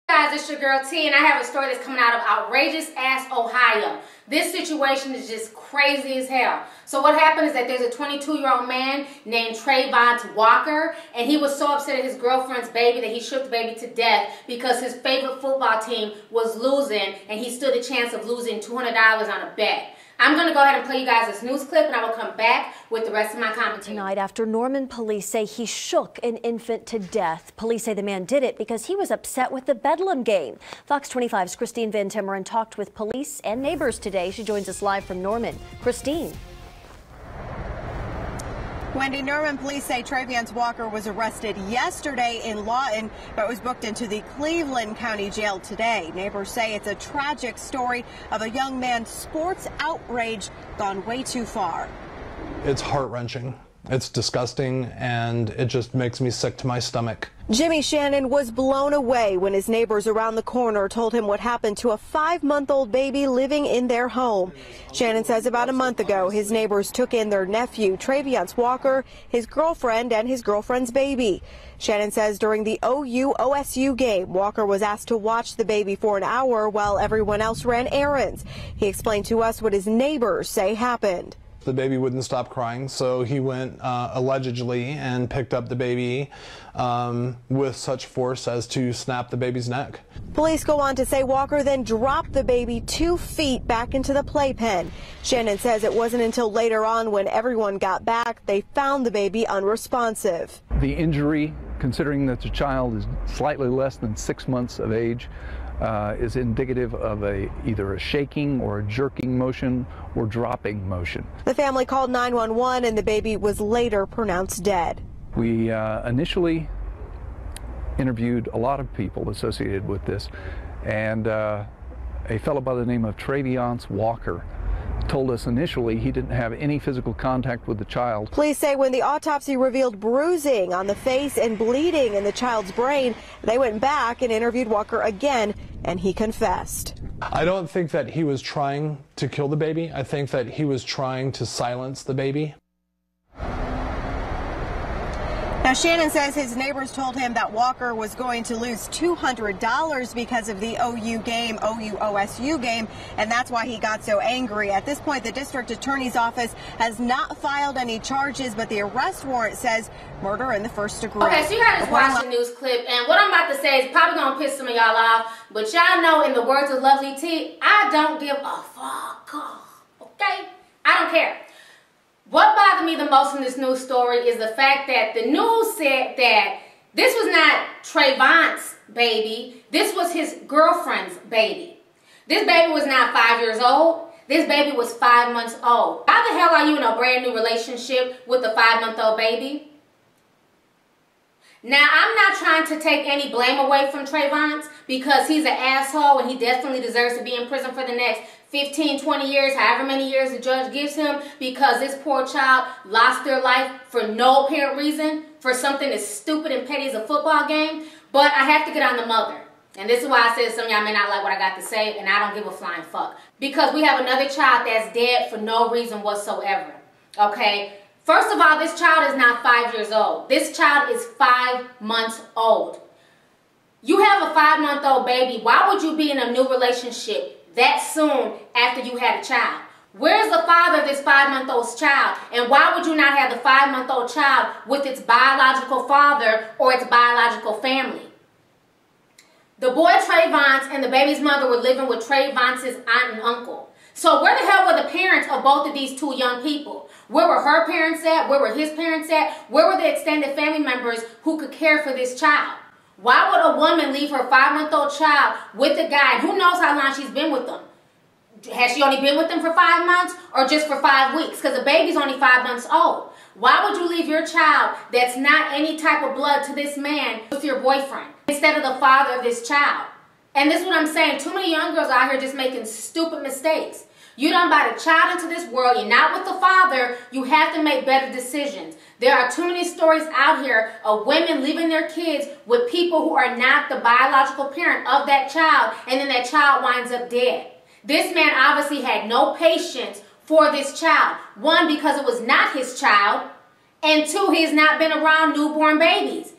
Guys, it's your girl T, and I have a story that's coming out of outrageous ass Ohio. This situation is just crazy as hell. So what happened is that there's a 22-year-old man named Tre'viance Walker, and he was so upset at his girlfriend's baby that he shook the baby to death because his favorite football team was losing, and he stood a chance of losing $200 on a bet. I'm going to go ahead and play you guys this news clip, and I will come back with the rest of my commentary. Tonight, after Norman police say he shook an infant to death. Police say the man did it because he was upset with the Bedlam game. Fox 25's Christine Van Timmeren talked with police and neighbors today. She joins us live from Norman. Christine. Wendy, Norman police say Tre'viance Walker was arrested yesterday in Lawton, but was booked into the Cleveland County Jail today. Neighbors say it's a tragic story of a young man's sports outrage gone way too far. It's heart-wrenching. It's disgusting, and it just makes me sick to my stomach. Jimmy Shannon was blown away when his neighbors around the corner told him what happened to a 5-month-old baby living in their home. Shannon says about a month ago, his neighbors took in their nephew, Tre'viance Walker, his girlfriend, and his girlfriend's baby. Shannon says during the OU-OSU game, Walker was asked to watch the baby for an hour while everyone else ran errands. He explained to us what his neighbors say happened. The baby wouldn't stop crying, so he went allegedly and picked up the baby with such force as to snap the baby's neck. Police go on to say Walker then dropped the baby 2 feet back into the playpen. Shannon says it wasn't until later on when everyone got back they found the baby unresponsive. The injury, considering that the child is slightly less than 6 months of age, is indicative of either a shaking or a jerking motion or dropping motion. The family called 911 and the baby was later pronounced dead. We initially interviewed a lot of people associated with this, and a fellow by the name of Tre'viance Walker told us initially he didn't have any physical contact with the child. Police say when the autopsy revealed bruising on the face and bleeding in the child's brain, they went back and interviewed Walker again, and he confessed. I don't think that he was trying to kill the baby. I think that he was trying to silence the baby. Now, Shannon says his neighbors told him that Walker was going to lose $200 because of the OU-OSU game, and that's why he got so angry. At this point, the district attorney's office has not filed any charges, but the arrest warrant says murder in the first degree. Okay, so you guys just watched the news clip, and what I'm about to say is probably going to piss some of y'all off, but y'all know, in the words of Lovely T, I don't give a fuck, okay? I don't care. What bothered me the most in this news story is the fact that the news said that this was not Tre'viance's baby. This was his girlfriend's baby. This baby was not 5 years old. This baby was 5 months old. How the hell are you in a brand new relationship with a 5-month-old baby? Now, I'm not trying to take any blame away from Tre'viance because he's an asshole and he definitely deserves to be in prison for the next 15, 20 years, however many years the judge gives him, because this poor child lost their life for no apparent reason, for something as stupid and petty as a football game. But I have to get on the mother. And this is why I said some of y'all may not like what I got to say, and I don't give a flying fuck. Because we have another child that's dead for no reason whatsoever. Okay? First of all, this child is not 5 years old. This child is 5 months old. You have a 5-month-old baby. Why would you be in a new relationship that soon after you had a child? Where's the father of this 5-month-old child? And why would you not have the 5-month-old child with its biological father or its biological family? The boy Tre'viance and the baby's mother were living with Tre'viance's aunt and uncle. So where the hell were the parents of both of these two young people? Where were her parents at? Where were his parents at? Where were the extended family members who could care for this child? Why would a woman leave her 5-month-old child with a guy? And who knows how long she's been with them? Has she only been with them for 5 months or just for 5 weeks? Because the baby's only 5 months old. Why would you leave your child that's not any type of blood to this man with your boyfriend instead of the father of this child? And this is what I'm saying. Too many young girls out here just making stupid mistakes. You done brought a child into this world. You're not with the father. You have to make better decisions. There are too many stories out here of women leaving their kids with people who are not the biological parent of that child, and then that child winds up dead. This man obviously had no patience for this child. One, because it was not his child, and two, he has not been around newborn babies.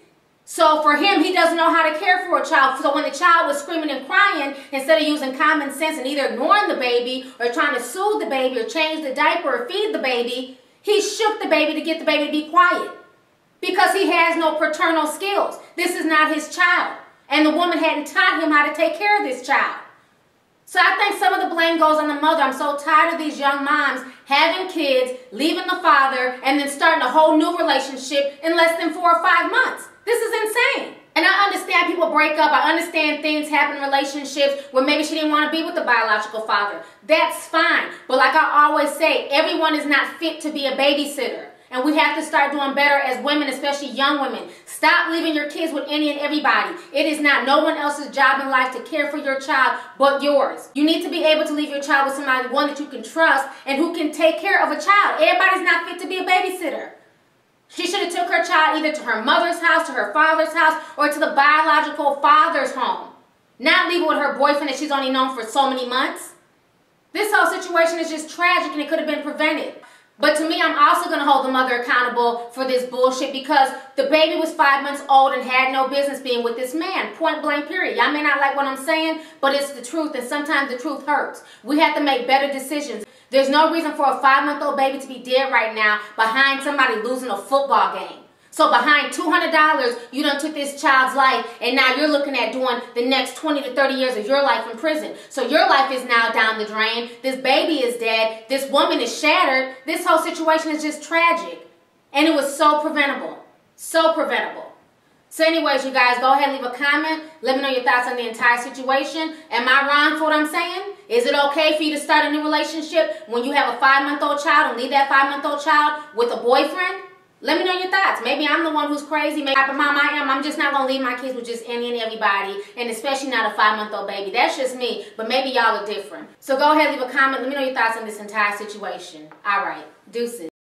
So for him, he doesn't know how to care for a child. So when the child was screaming and crying, instead of using common sense and either ignoring the baby or trying to soothe the baby or change the diaper or feed the baby, he shook the baby to get the baby to be quiet because he has no paternal skills. This is not his child. And the woman hadn't taught him how to take care of this child. So I think some of the blame goes on the mother. I'm so tired of these young moms having kids, leaving the father, and then starting a whole new relationship in less than 4 or 5 months. This is insane. And I understand people break up. I understand things happen in relationships where maybe she didn't want to be with the biological father. That's fine. But like I always say, everyone is not fit to be a babysitter. And we have to start doing better as women, especially young women. Stop leaving your kids with any and everybody. It is not no one else's job in life to care for your child but yours. You need to be able to leave your child with somebody, one that you can trust and who can take care of a child. Everybody's not fit to be a babysitter. She should have took her child either to her mother's house, to her father's house, or to the biological father's home. Not leave it with her boyfriend that she's only known for so many months. This whole situation is just tragic and it could have been prevented. But to me, I'm also going to hold the mother accountable for this bullshit because the baby was 5 months old and had no business being with this man. Point blank, period. Y'all may not like what I'm saying, but it's the truth, and sometimes the truth hurts. We have to make better decisions. There's no reason for a 5-month-old baby to be dead right now behind somebody losing a football game. So behind $200, you done took this child's life, and now you're looking at doing the next 20 to 30 years of your life in prison. So your life is now down the drain. This baby is dead. This woman is shattered. This whole situation is just tragic. And it was so preventable. So preventable. So anyways, you guys, go ahead and leave a comment. Let me know your thoughts on the entire situation. Am I wrong for what I'm saying? Is it okay for you to start a new relationship when you have a 5-month-old child and leave that 5-month-old child with a boyfriend? Let me know your thoughts. Maybe I'm the one who's crazy. Maybe the type of mom I am. I'm just not going to leave my kids with just any and everybody, and especially not a 5-month-old baby. That's just me, but maybe y'all are different. So go ahead, leave a comment. Let me know your thoughts on this entire situation. All right. Deuces.